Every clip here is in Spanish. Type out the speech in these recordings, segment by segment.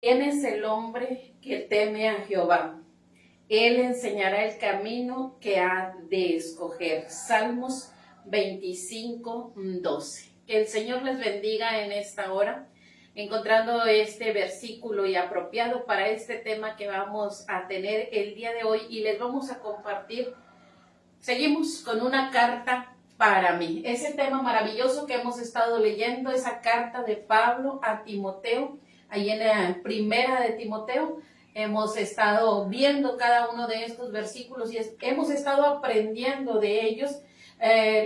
¿Quién es el hombre que teme a Jehová? Él enseñará el camino que ha de escoger. Salmos 25:12. Que el Señor les bendiga en esta hora, encontrando este versículo y apropiado para este tema que vamos a tener el día de hoy y les vamos a compartir. Seguimos con una carta para mí. Ese tema maravilloso que hemos estado leyendo, esa carta de Pablo a Timoteo, ahí en la primera de Timoteo, hemos estado viendo cada uno de estos versículos y hemos estado aprendiendo de ellos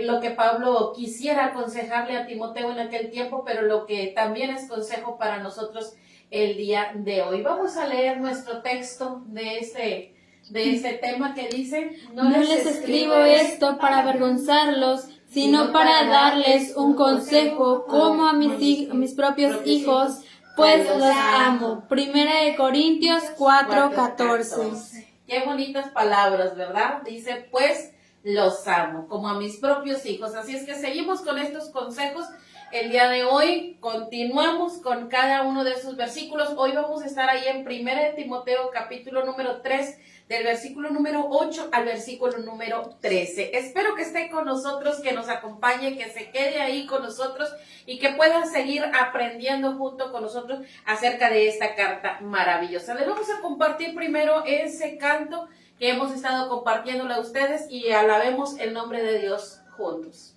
lo que Pablo quisiera aconsejarle a Timoteo en aquel tiempo, pero lo que también es consejo para nosotros el día de hoy. Vamos a leer nuestro texto de este tema que dice: No les escribo esto para avergonzarlos, sino para darles un consejo como a mis propios hijos, pues los amo. Primera de Corintios 4:14. Qué bonitas palabras, ¿verdad? Dice, pues los amo, como a mis propios hijos. Así es que seguimos con estos consejos. El día de hoy continuamos con cada uno de esos versículos. Hoy vamos a estar ahí en Primera de Timoteo, capítulo número 3, del versículo número 8 al versículo número 13. Espero que esté con nosotros, que nos acompañe, que se quede ahí con nosotros y que pueda seguir aprendiendo junto con nosotros acerca de esta carta maravillosa. Les vamos a compartir primero ese canto que hemos estado compartiéndole a ustedes y alabemos el nombre de Dios juntos.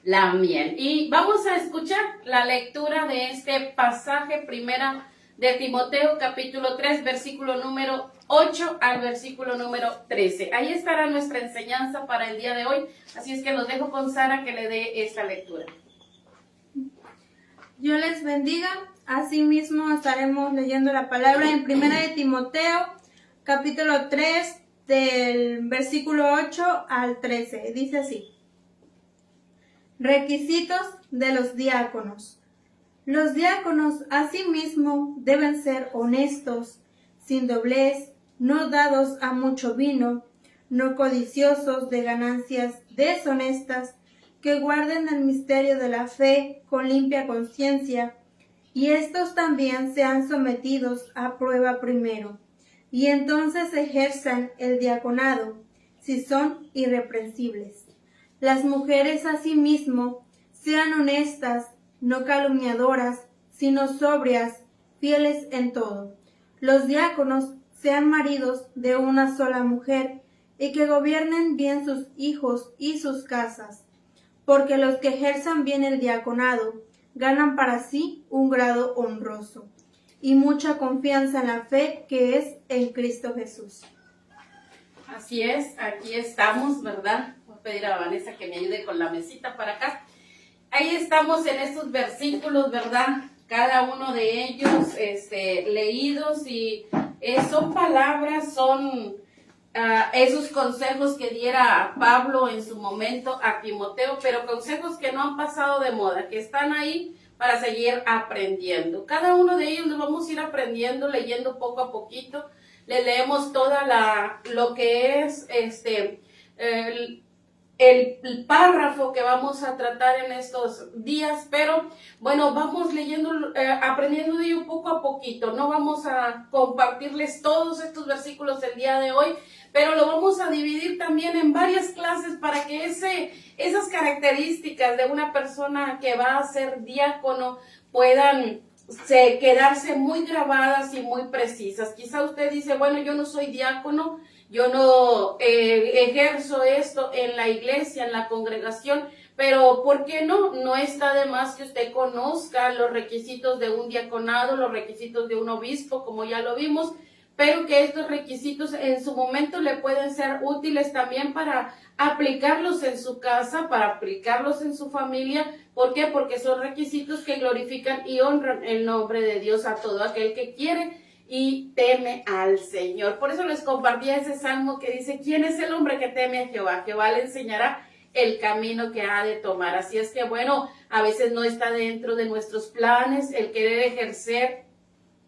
La miel. Y vamos a escuchar la lectura de este pasaje, primera de Timoteo, capítulo 3, versículo número 8 al versículo número 13. Ahí estará nuestra enseñanza para el día de hoy, así es que los dejo con Sara que le dé esta lectura. Dios les bendiga. Asimismo estaremos leyendo la palabra en Primera de Timoteo, capítulo 3, del versículo 8 al 13. Dice así: Requisitos de los diáconos. Los diáconos asimismo deben ser honestos, sin doblez, no dados a mucho vino, no codiciosos de ganancias deshonestas, que guarden el misterio de la fe con limpia conciencia, y estos también sean sometidos a prueba primero, y entonces ejerzan el diaconado, si son irreprensibles. Las mujeres asimismo sean honestas, no calumniadoras, sino sobrias, fieles en todo. Los diáconos sean maridos de una sola mujer, y que gobiernen bien sus hijos y sus casas, porque los que ejerzan bien el diaconado ganan para sí un grado honroso y mucha confianza en la fe que es en Cristo Jesús. Así es, aquí estamos, ¿verdad? Voy a pedir a Vanessa que me ayude con la mesita para acá. Ahí estamos en estos versículos, ¿verdad? Cada uno de ellos leídos y son palabras, son esos consejos que diera Pablo en su momento a Timoteo, pero consejos que no han pasado de moda, que están ahí para seguir aprendiendo. Cada uno de ellos los vamos a ir aprendiendo, leyendo poco a poquito. Le leemos toda lo que es el párrafo que vamos a tratar en estos días, pero bueno, vamos leyendo, aprendiendo de ello poco a poquito. No vamos a compartirles todos estos versículos el día de hoy, pero lo vamos a dividir también en varias clases para que esas características de una persona que va a ser diácono puedan quedarse muy grabadas y muy precisas. Quizá usted dice, bueno, yo no soy diácono, yo no ejerzo esto en la iglesia, en la congregación, pero ¿por qué no? No está de más que usted conozca los requisitos de un diaconado, los requisitos de un obispo, como ya lo vimos, pero que estos requisitos en su momento le pueden ser útiles también para aplicarlos en su casa, para aplicarlos en su familia. ¿Por qué? Porque son requisitos que glorifican y honran el nombre de Dios a todo aquel que quiere y teme al Señor. Por eso les compartía ese salmo que dice, ¿quién es el hombre que teme a Jehová? Jehová le enseñará el camino que ha de tomar. Así es que bueno, a veces no está dentro de nuestros planes el querer ejercer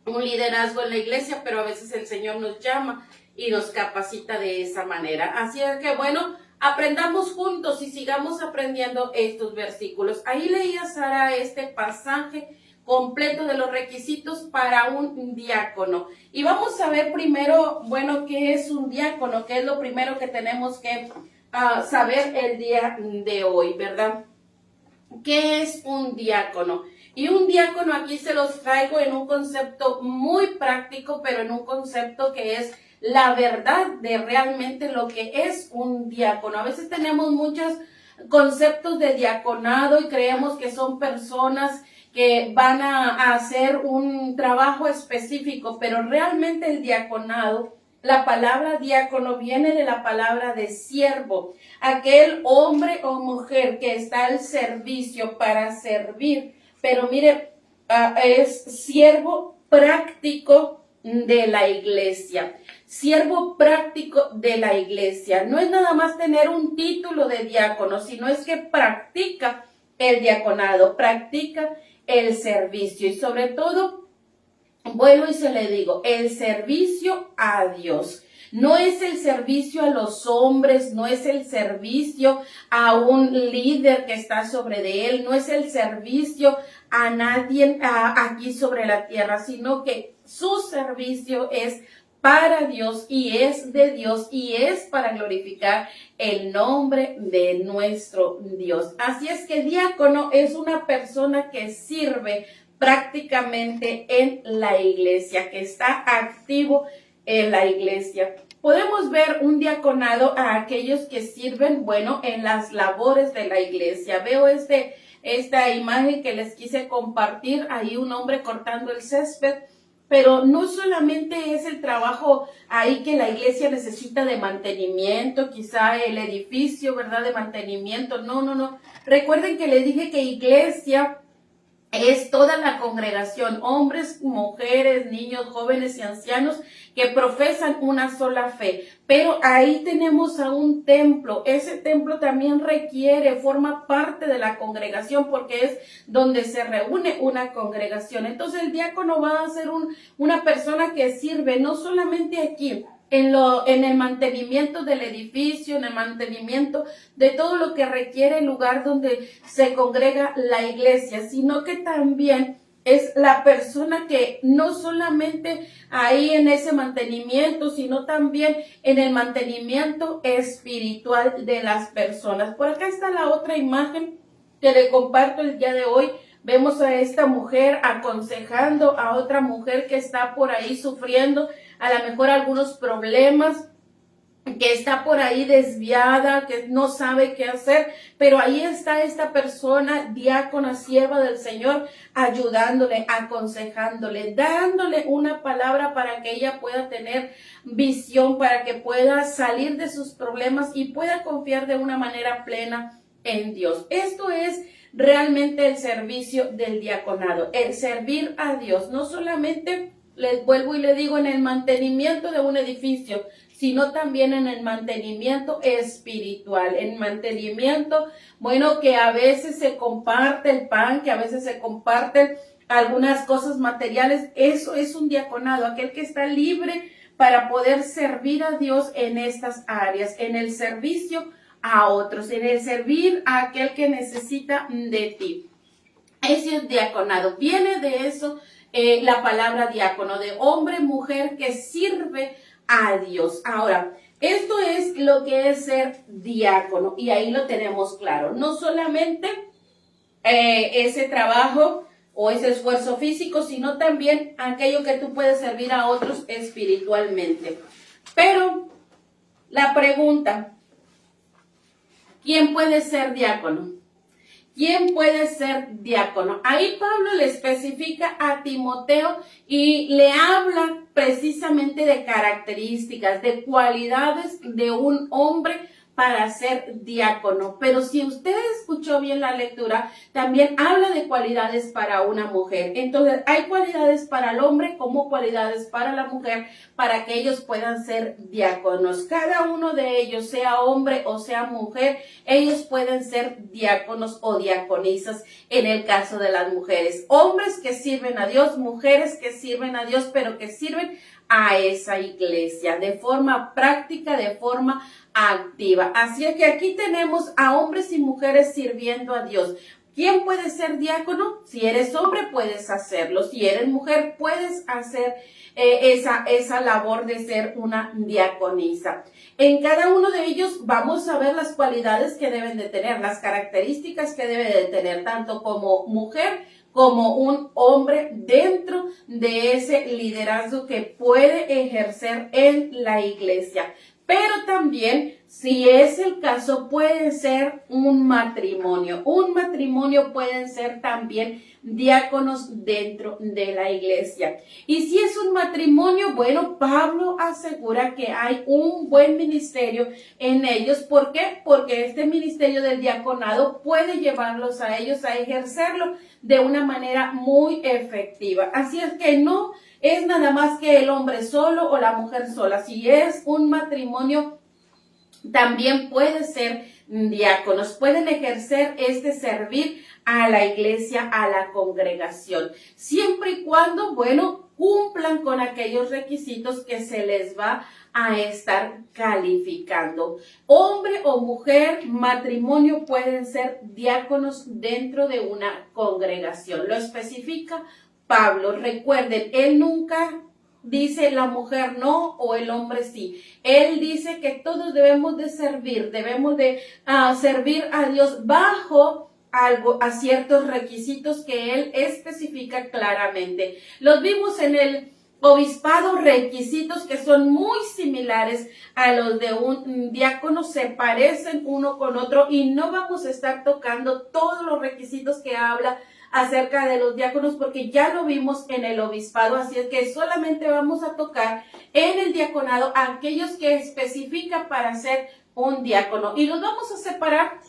un liderazgo en la iglesia, pero a veces el Señor nos llama y nos capacita de esa manera. Así es que bueno, aprendamos juntos y sigamos aprendiendo estos versículos. Ahí leía Sara este pasaje completo de los requisitos para un diácono. Y vamos a ver primero, bueno, ¿qué es un diácono? ¿Qué es lo primero que tenemos que saber el día de hoy, verdad? ¿Qué es un diácono? Y un diácono aquí se los traigo en un concepto muy práctico, pero en un concepto que es la verdad de realmente lo que es un diácono. A veces tenemos muchos conceptos de diaconado y creemos que son personas que van a hacer un trabajo específico, pero realmente el diaconado, la palabra diácono viene de la palabra de siervo, aquel hombre o mujer que está al servicio para servir. Pero mire, es siervo práctico de la iglesia. Siervo práctico de la iglesia. No es nada más tener un título de diácono, sino es que practica el diaconado, practica el servicio y sobre todo, vuelvo y se le digo, el servicio a Dios. No es el servicio a los hombres, no es el servicio a un líder que está sobre de él, no es el servicio a nadie aquí sobre la tierra, sino que su servicio es para Dios y es de Dios y es para glorificar el nombre de nuestro Dios. Así es que diácono es una persona que sirve prácticamente en la iglesia, que está activo en la iglesia. Podemos ver un diaconado a aquellos que sirven, bueno, en las labores de la iglesia. Veo esta imagen que les quise compartir, ahí un hombre cortando el césped, pero no solamente es el trabajo ahí que la iglesia necesita de mantenimiento, quizá el edificio, ¿verdad?, de mantenimiento. No. Recuerden que les dije que iglesia es toda la congregación, hombres, mujeres, niños, jóvenes y ancianos que profesan una sola fe. Pero ahí tenemos a un templo. Ese templo también forma parte de la congregación porque es donde se reúne una congregación. Entonces el diácono va a ser una persona que sirve no solamente aquí, en el mantenimiento del edificio, en el mantenimiento de todo lo que requiere el lugar donde se congrega la iglesia, sino que también es la persona que no solamente ahí en ese mantenimiento, sino también en el mantenimiento espiritual de las personas. Por acá está la otra imagen que le comparto el día de hoy. Vemos a esta mujer aconsejando a otra mujer que está por ahí sufriendo a lo mejor algunos problemas, que está por ahí desviada, que no sabe qué hacer, pero ahí está esta persona, diácona, sierva del Señor, ayudándole, aconsejándole, dándole una palabra para que ella pueda tener visión, para que pueda salir de sus problemas y pueda confiar de una manera plena en Dios. Esto es realmente el servicio del diaconado, el servir a Dios, no solamente, les vuelvo y le digo, en el mantenimiento de un edificio, sino también en el mantenimiento espiritual, en mantenimiento, bueno, que a veces se comparte el pan, que a veces se comparten algunas cosas materiales. Eso es un diaconado, aquel que está libre para poder servir a Dios en estas áreas, en el servicio a otros, en el servir a aquel que necesita de ti. Ese es diaconado. Viene de eso la palabra diácono, de hombre, mujer que sirve a Dios. Ahora, esto es lo que es ser diácono y ahí lo tenemos claro. No solamente ese trabajo o ese esfuerzo físico, sino también aquello que tú puedes servir a otros espiritualmente. Pero la pregunta, ¿quién puede ser diácono? ¿Quién puede ser diácono? Ahí Pablo le especifica a Timoteo y le habla precisamente de características, de cualidades de un hombre para ser diácono. Pero si usted escuchó bien la lectura, también habla de cualidades para una mujer. Entonces, hay cualidades para el hombre como cualidades para la mujer, para que ellos puedan ser diáconos. Cada uno de ellos, sea hombre o sea mujer, ellos pueden ser diáconos o diaconisas en el caso de las mujeres. Hombres que sirven a Dios, mujeres que sirven a Dios, pero que sirven a esa iglesia de forma práctica, de forma activa. Así es que aquí tenemos a hombres y mujeres sirviendo a Dios. ¿Quién puede ser diácono? Si eres hombre, puedes hacerlo. Si eres mujer, puedes hacer esa labor de ser una diaconisa. En cada uno de ellos vamos a ver las cualidades que deben de tener, las características que debe de tener, tanto como mujer como un hombre dentro de ese liderazgo que puede ejercer en la iglesia. Pero también, si es el caso, puede ser un matrimonio. Un matrimonio pueden ser también diáconos dentro de la iglesia. Y si es un matrimonio, bueno, Pablo asegura que hay un buen ministerio en ellos. ¿Por qué? Porque este ministerio del diaconado puede llevarlos a ellos a ejercerlo de una manera muy efectiva. Así es que no es nada más que el hombre solo o la mujer sola. Si es un matrimonio, también puede ser diáconos, pueden ejercer este servir a la iglesia, a la congregación, siempre y cuando, bueno, cumplan con aquellos requisitos que se les va a estar calificando. Hombre o mujer, matrimonio, pueden ser diáconos dentro de una congregación. Lo especifica Pablo. Recuerden, él nunca dice la mujer no o el hombre sí. Él dice que todos debemos de servir, debemos de servir a Dios bajo a ciertos requisitos que él especifica claramente. Los vimos en el obispado, requisitos que son muy similares a los de un diácono, se parecen uno con otro y no vamos a estar tocando todos los requisitos que habla acerca de los diáconos porque ya lo vimos en el obispado, así es que solamente vamos a tocar en el diaconado aquellos que especifica para ser un diácono y los vamos a separar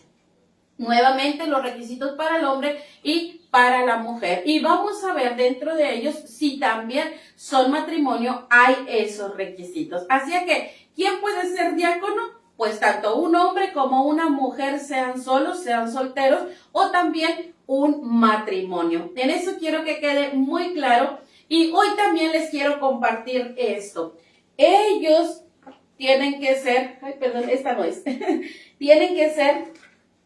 Nuevamente los requisitos para el hombre y para la mujer. Y vamos a ver dentro de ellos si también son matrimonio, hay esos requisitos. Así que, ¿quién puede ser diácono? Pues tanto un hombre como una mujer, sean solos, sean solteros, o también un matrimonio. En eso quiero que quede muy claro. Y hoy también les quiero compartir esto. Ellos tienen que ser, ay, perdón, esta no es, tienen que ser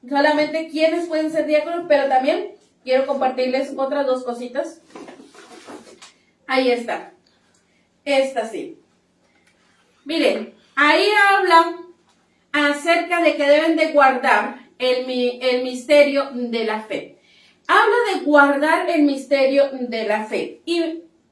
solamente quienes pueden ser diáconos, pero también quiero compartirles otras dos cositas. Ahí está. Esta sí. Miren, ahí hablan acerca de que deben de guardar el misterio de la fe. Habla de guardar el misterio de la fe.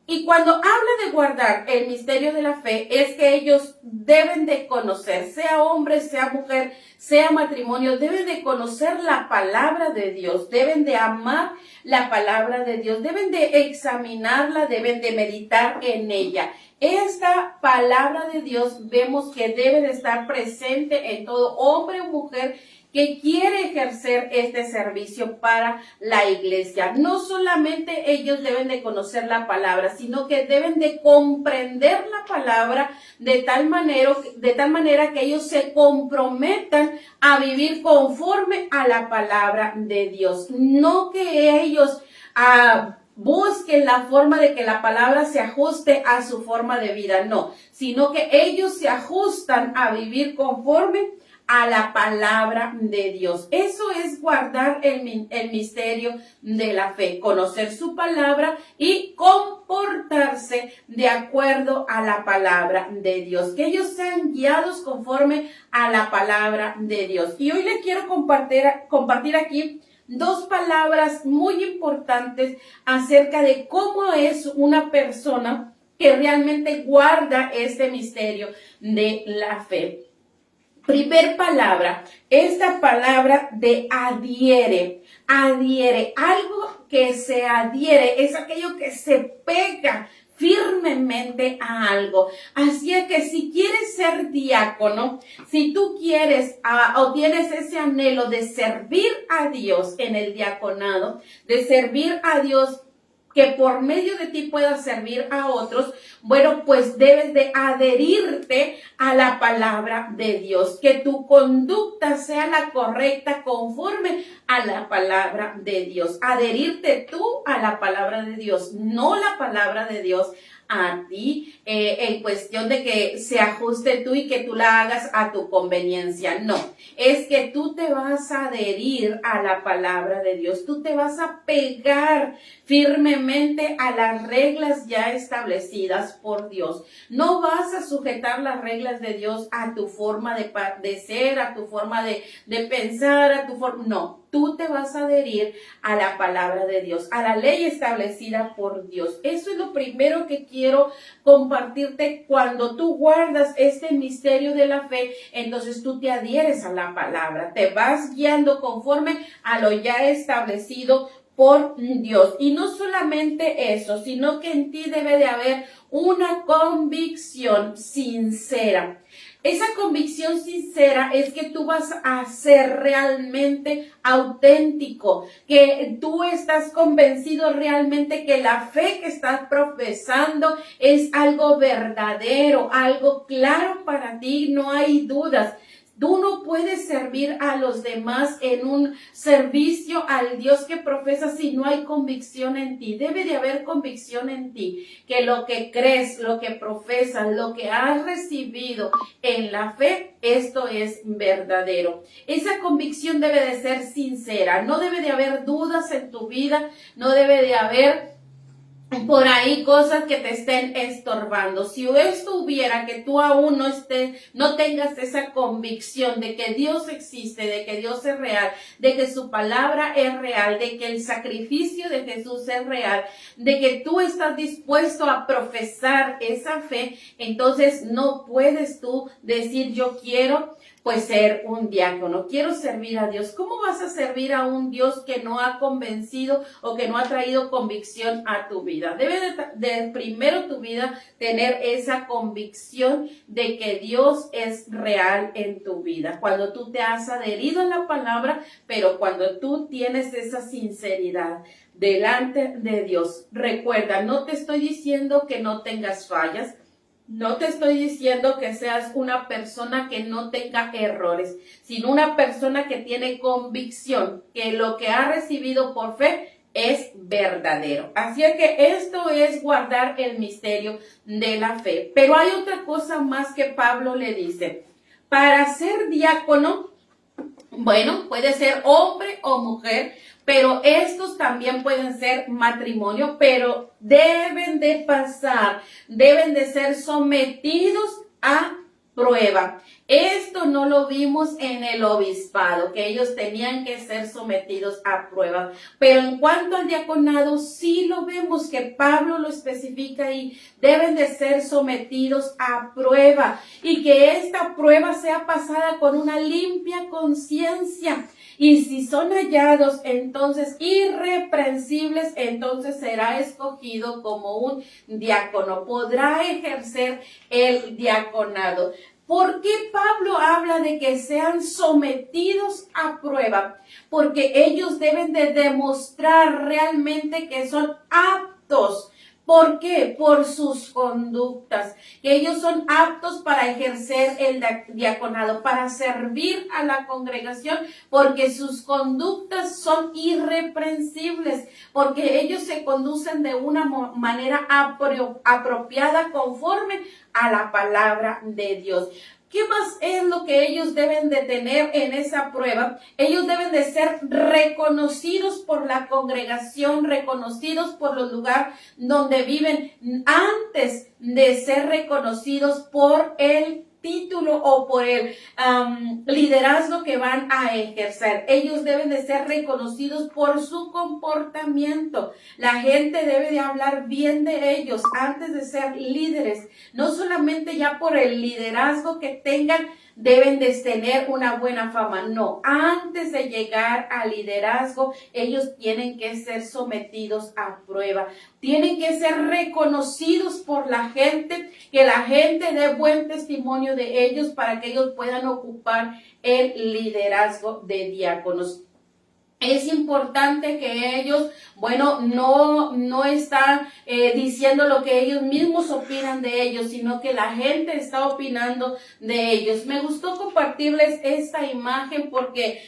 Y cuando habla de guardar el misterio de la fe, es que ellos deben de conocer, sea hombre, sea mujer, sea matrimonio, deben de conocer la palabra de Dios, deben de amar la palabra de Dios, deben de examinarla, deben de meditar en ella. Esta palabra de Dios vemos que debe de estar presente en todo hombre o mujer que quiere ejercer este servicio para la iglesia. No solamente ellos deben de conocer la palabra, sino que deben de comprender la palabra de tal manera que ellos se comprometan a vivir conforme a la palabra de Dios. No que ellos busquen la forma de que la palabra se ajuste a su forma de vida, no, sino que ellos se ajustan a vivir conforme a la palabra de Dios. Eso es guardar el misterio de la fe, conocer su palabra y comportarse de acuerdo a la palabra de Dios, que ellos sean guiados conforme a la palabra de Dios. Y hoy les quiero compartir aquí dos palabras muy importantes acerca de cómo es una persona que realmente guarda este misterio de la fe. Primer palabra, esta palabra de adhiere, algo que se adhiere, es aquello que se pega firmemente a algo. Así es que si quieres ser diácono, si tú quieres o tienes ese anhelo de servir a Dios en el diaconado, de servir a Dios, que por medio de ti puedas servir a otros, bueno, pues debes de adherirte a la palabra de Dios, que tu conducta sea la correcta conforme a la palabra de Dios. Adherirte tú a la palabra de Dios, no la palabra de Dios a ti, en cuestión de que se ajuste tú y que tú la hagas a tu conveniencia. No, es que tú te vas a adherir a la palabra de Dios, tú te vas a pegar firmemente a las reglas ya establecidas por Dios. No vas a sujetar las reglas de Dios a tu forma de ser, a tu forma de pensar, a tu forma, no. Tú te vas a adherir a la palabra de Dios, a la ley establecida por Dios. Eso es lo primero que quiero compartirte. Cuando tú guardas este misterio de la fe, entonces tú te adhieres a la palabra, te vas guiando conforme a lo ya establecido por Dios. Y no solamente eso, sino que en ti debe de haber una convicción sincera. Esa convicción sincera es que tú vas a ser realmente auténtico, que tú estás convencido realmente que la fe que estás profesando es algo verdadero, algo claro para ti, no hay dudas. Tú no puedes servir a los demás en un servicio al Dios que profesas si no hay convicción en ti. Debe de haber convicción en ti, que lo que crees, lo que profesas, lo que has recibido en la fe, esto es verdadero. Esa convicción debe de ser sincera, no debe de haber dudas en tu vida, no debe de haber por ahí cosas que te estén estorbando. Si esto hubiera que tú aún no tengas esa convicción de que Dios existe, de que Dios es real, de que su palabra es real, de que el sacrificio de Jesús es real, de que tú estás dispuesto a profesar esa fe, entonces no puedes tú decir yo quiero pues ser un diácono. Quiero servir a Dios. ¿Cómo vas a servir a un Dios que no ha convencido o que no ha traído convicción a tu vida? Debe de primero tu vida tener esa convicción de que Dios es real en tu vida. Cuando tú te has adherido a la palabra, pero cuando tú tienes esa sinceridad delante de Dios. Recuerda, no te estoy diciendo que no tengas fallas. No te estoy diciendo que seas una persona que no tenga errores, sino una persona que tiene convicción, que lo que ha recibido por fe es verdadero. Así es que esto es guardar el misterio de la fe. Pero hay otra cosa más que Pablo le dice. Para ser diácono, bueno, puede ser hombre o mujer, pero estos también pueden ser matrimonio, pero deben de pasar, deben de ser sometidos a prueba. Esto no lo vimos en el obispado, que ellos tenían que ser sometidos a prueba. Pero en cuanto al diaconado, sí lo vemos que Pablo lo especifica y deben de ser sometidos a prueba. Y que esta prueba sea pasada con una limpia conciencia. Y si son hallados entonces irreprensibles, entonces será escogido como un diácono. Podrá ejercer el diaconado. ¿Por qué Pablo habla de que sean sometidos a prueba? Porque ellos deben de demostrar realmente que son aptos. ¿Por qué? Por sus conductas, que ellos son aptos para ejercer el diaconado, para servir a la congregación, porque sus conductas son irreprensibles, porque ellos se conducen de una manera apropiada conforme a la palabra de Dios. ¿Qué más es lo que ellos deben de tener en esa prueba? Ellos deben de ser reconocidos por la congregación, reconocidos por los lugares donde viven, antes de ser reconocidos por el título o por el liderazgo que van a ejercer. Ellos deben de ser reconocidos por su comportamiento. La gente debe de hablar bien de ellos antes de ser líderes. No solamente ya por el liderazgo que tengan, deben de tener una buena fama. No, antes de llegar al liderazgo, ellos tienen que ser sometidos a prueba. Tienen que ser reconocidos por la gente, que la gente dé buen testimonio de ellos para que ellos puedan ocupar el liderazgo de diáconos. Es importante que ellos, no están diciendo lo que ellos mismos opinan de ellos, sino que la gente está opinando de ellos. Me gustó compartirles esta imagen porque,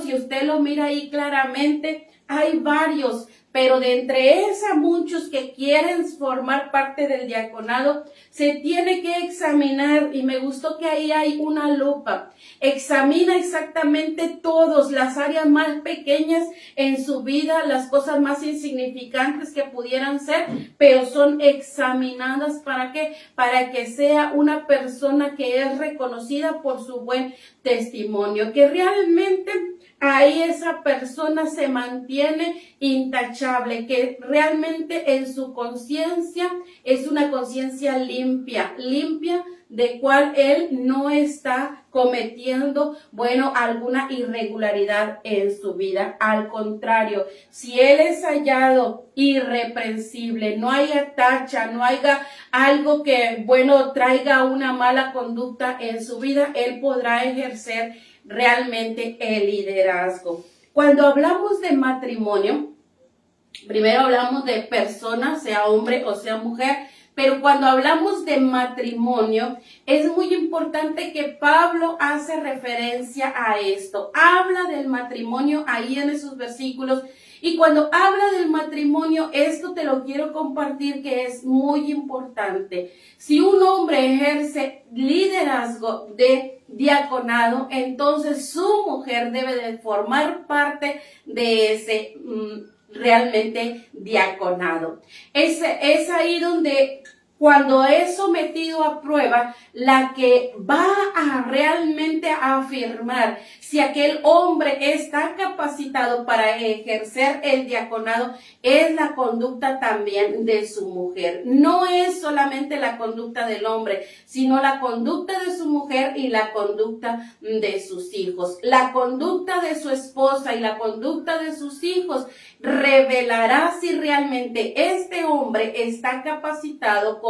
si usted lo mira ahí claramente, hay varios, pero de entre esos muchos que quieren formar parte del diaconado, se tiene que examinar, y me gustó que ahí hay una lupa. Examina exactamente todos, las áreas más pequeñas en su vida, las cosas más insignificantes que pudieran ser, pero son examinadas ¿para qué? Para que sea una persona que es reconocida por su buen testimonio, que realmente ahí esa persona se mantiene intachable, que realmente en su conciencia es una conciencia limpia de cual él no está cometiendo, alguna irregularidad en su vida. Al contrario, si él es hallado irreprensible, no haya tacha, no haya algo que, traiga una mala conducta en su vida, él podrá ejercer realmente el liderazgo. Cuando hablamos de matrimonio, primero hablamos de persona, sea hombre o sea mujer, pero cuando hablamos de matrimonio, es muy importante que Pablo hace referencia a esto. Habla del matrimonio ahí en esos versículos. Y cuando habla del matrimonio, esto te lo quiero compartir que es muy importante. Si un hombre ejerce liderazgo de diaconado, entonces su mujer debe de formar parte de ese realmente diaconado. Es ahí donde cuando es sometido a prueba, la que va a realmente afirmar si aquel hombre está capacitado para ejercer el diaconado es la conducta también de su mujer. No es solamente la conducta del hombre, sino la conducta de su mujer y la conducta de sus hijos. La conducta de su esposa y la conducta de sus hijos revelará si realmente este hombre está capacitado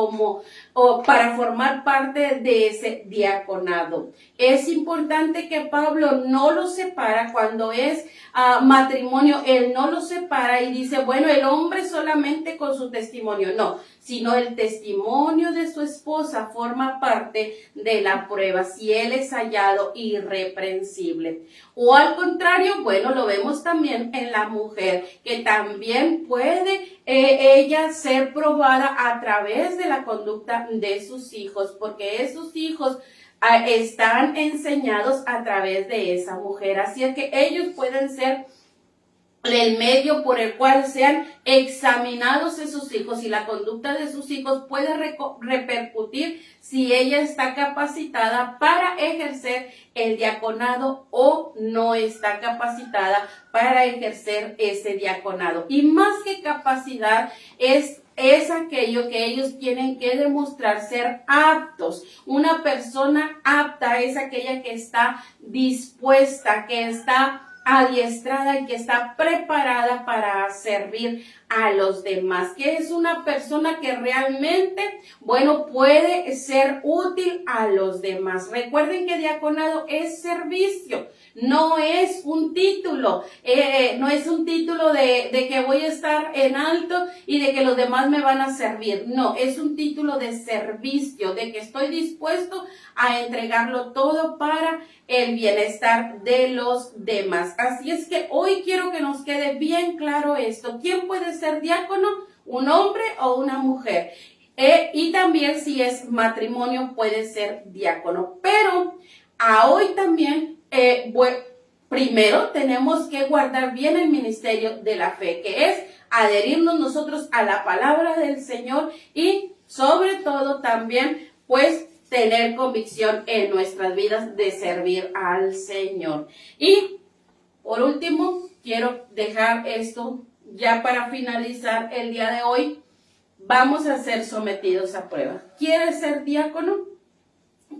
para formar parte de ese diaconado. Es importante que Pablo no lo separa cuando es matrimonio, él no lo separa y dice, bueno, el hombre solamente con su testimonio, no, sino el testimonio de su esposa forma parte de la prueba, si él es hallado irreprensible. O al contrario, bueno, lo vemos también en la mujer, que también puede ella ser probada a través de la conducta de sus hijos, porque esos hijos están enseñados a través de esa mujer. Así es que ellos pueden ser el medio por el cual sean examinados esos hijos y la conducta de sus hijos puede repercutir si ella está capacitada para ejercer el diaconado o no está capacitada para ejercer ese diaconado. Y más que capacidad es aquello que ellos tienen que demostrar ser aptos. Una persona apta es aquella que está dispuesta, que está adiestrada y que está preparada para servir a los demás, que es una persona que realmente, bueno, puede ser útil a los demás. Recuerden que diaconado es servicio, no es un título, no es un título de que voy a estar en alto y de que los demás me van a servir. No, es un título de servicio, de que estoy dispuesto a entregarlo todo para el bienestar de los demás. Así es que hoy quiero que nos quede bien claro esto. ¿Quién puede ser diácono? ¿Un hombre o una mujer? Y también si es matrimonio puede ser diácono. Pero hoy también, primero tenemos que guardar bien el ministerio de la fe, que es adherirnos nosotros a la palabra del Señor y sobre todo también pues tener convicción en nuestras vidas de servir al Señor. Y por último, quiero dejar esto ya para finalizar el día de hoy. Vamos a ser sometidos a prueba. ¿Quieres ser diácono?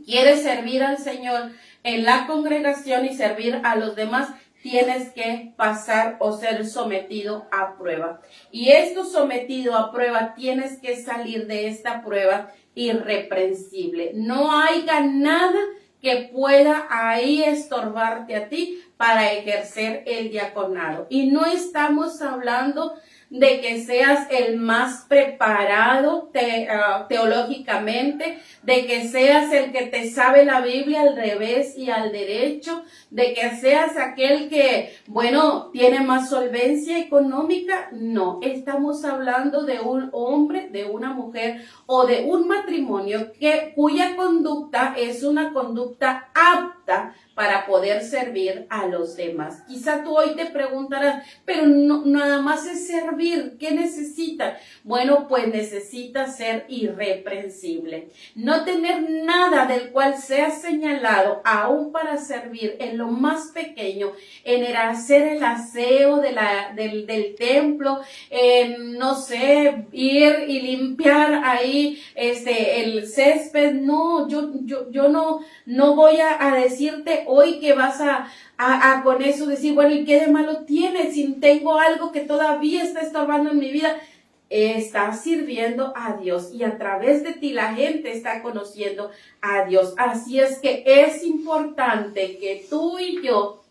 ¿Quieres servir al Señor en la congregación y servir a los demás? Tienes que pasar o ser sometido a prueba. Y esto sometido a prueba, tienes que salir de esta prueba irreprensible. No haya nada que pueda ahí estorbarte a ti para ejercer el diaconado. Y no estamos hablando de que seas el más preparado teológicamente, de que seas el que te sabe la Biblia al revés y al derecho, de que seas aquel que, bueno, tiene más solvencia económica. No, estamos hablando de un hombre, de una mujer o de un matrimonio cuya conducta es una conducta apta para poder servir a los demás. Quizá tú hoy te preguntarás, pero no, nada más es servir, ¿qué necesitas? Bueno, pues necesitas ser irreprensible. No tener nada del cual sea señalado, aún para servir en lo más pequeño, en el hacer el aseo del templo, no sé, ir y limpiar ahí el césped. No, yo no voy a decirte hoy que vas a con eso decir, bueno, ¿y qué de malo tiene si tengo algo que todavía está estorbando en mi vida? Estás sirviendo a Dios y a través de ti la gente está conociendo a Dios. Así es que es importante que tú y yo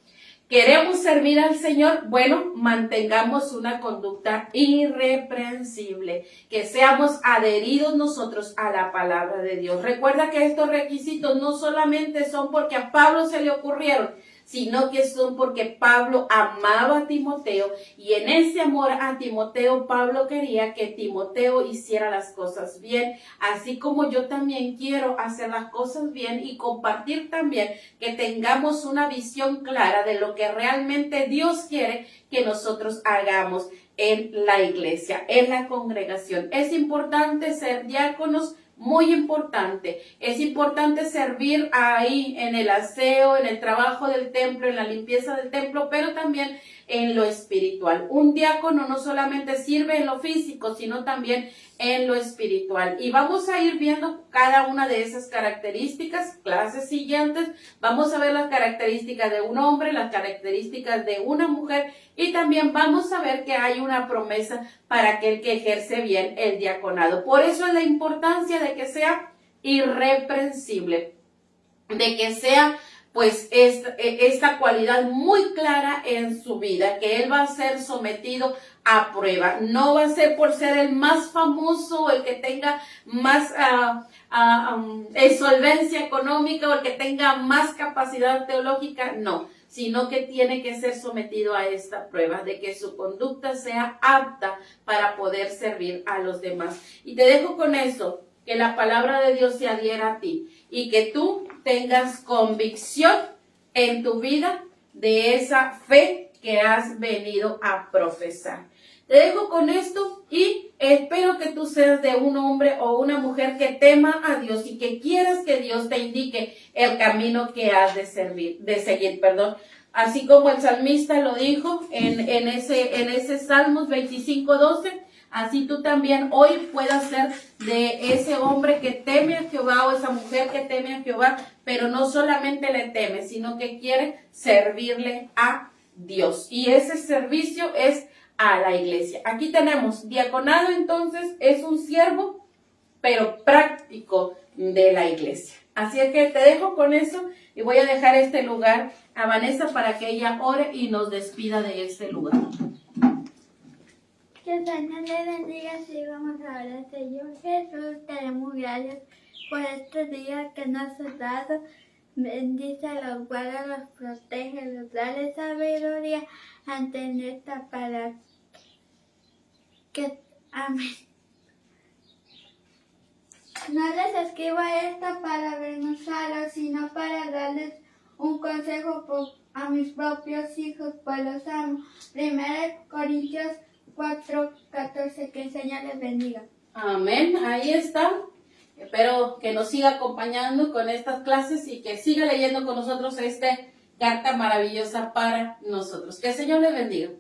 queremos servir al Señor, bueno, mantengamos una conducta irreprensible, que seamos adheridos nosotros a la palabra de Dios. Recuerda que estos requisitos no solamente son porque a Pablo se le ocurrieron, sino que son porque Pablo amaba a Timoteo y en ese amor a Timoteo, Pablo quería que Timoteo hiciera las cosas bien, así como yo también quiero hacer las cosas bien y compartir también que tengamos una visión clara de lo que realmente Dios quiere que nosotros hagamos. en la iglesia, en la congregación. Es importante ser diáconos, muy importante. Es importante servir ahí en el aseo, en el trabajo del templo, en la limpieza del templo, pero también en lo espiritual. Un diácono no solamente sirve en lo físico, sino también en lo espiritual. Y vamos a ir viendo cada una de esas características, clases siguientes. Vamos a ver las características de un hombre, las características de una mujer, y también vamos a ver que hay una promesa para aquel que ejerce bien el diaconado. Por eso es la importancia de que sea irreprensible, de que sea pues esta cualidad muy clara en su vida, que él va a ser sometido a prueba. No va a ser por ser el más famoso, el que tenga más solvencia económica o el que tenga más capacidad teológica, no, sino que tiene que ser sometido a esta prueba de que su conducta sea apta para poder servir a los demás. Y te dejo con eso, que la palabra de Dios se adhiera a ti y que tú tengas convicción en tu vida de esa fe que has venido a profesar. Te dejo con esto y espero que tú seas de un hombre o una mujer que tema a Dios y que quieras que Dios te indique el camino que has de seguir. Así como el salmista lo dijo en ese Salmos 25:12. Así tú también hoy puedas ser de ese hombre que teme a Jehová o esa mujer que teme a Jehová, pero no solamente le teme, sino que quiere servirle a Dios. Y ese servicio es a la iglesia. Aquí tenemos diaconado, entonces es un siervo, pero práctico de la iglesia. Así es que te dejo con eso y voy a dejar este lugar a Vanessa para que ella ore y nos despida de este lugar. Que el Señor le bendiga, sí, vamos a orar, Señor Jesús, te damos gracias por este día que nos has dado. Bendice, los guarda, los protege, los dale sabiduría ante esta palabra. Amén. No les escribo esto para avergonzarlos, sino para darles un consejo a mis propios hijos, pues los amo. 1 Corintios 4:14, que el Señor les bendiga. Amén, ahí está. Espero que nos siga acompañando con estas clases y que siga leyendo con nosotros esta carta maravillosa para nosotros. Que el Señor les bendiga.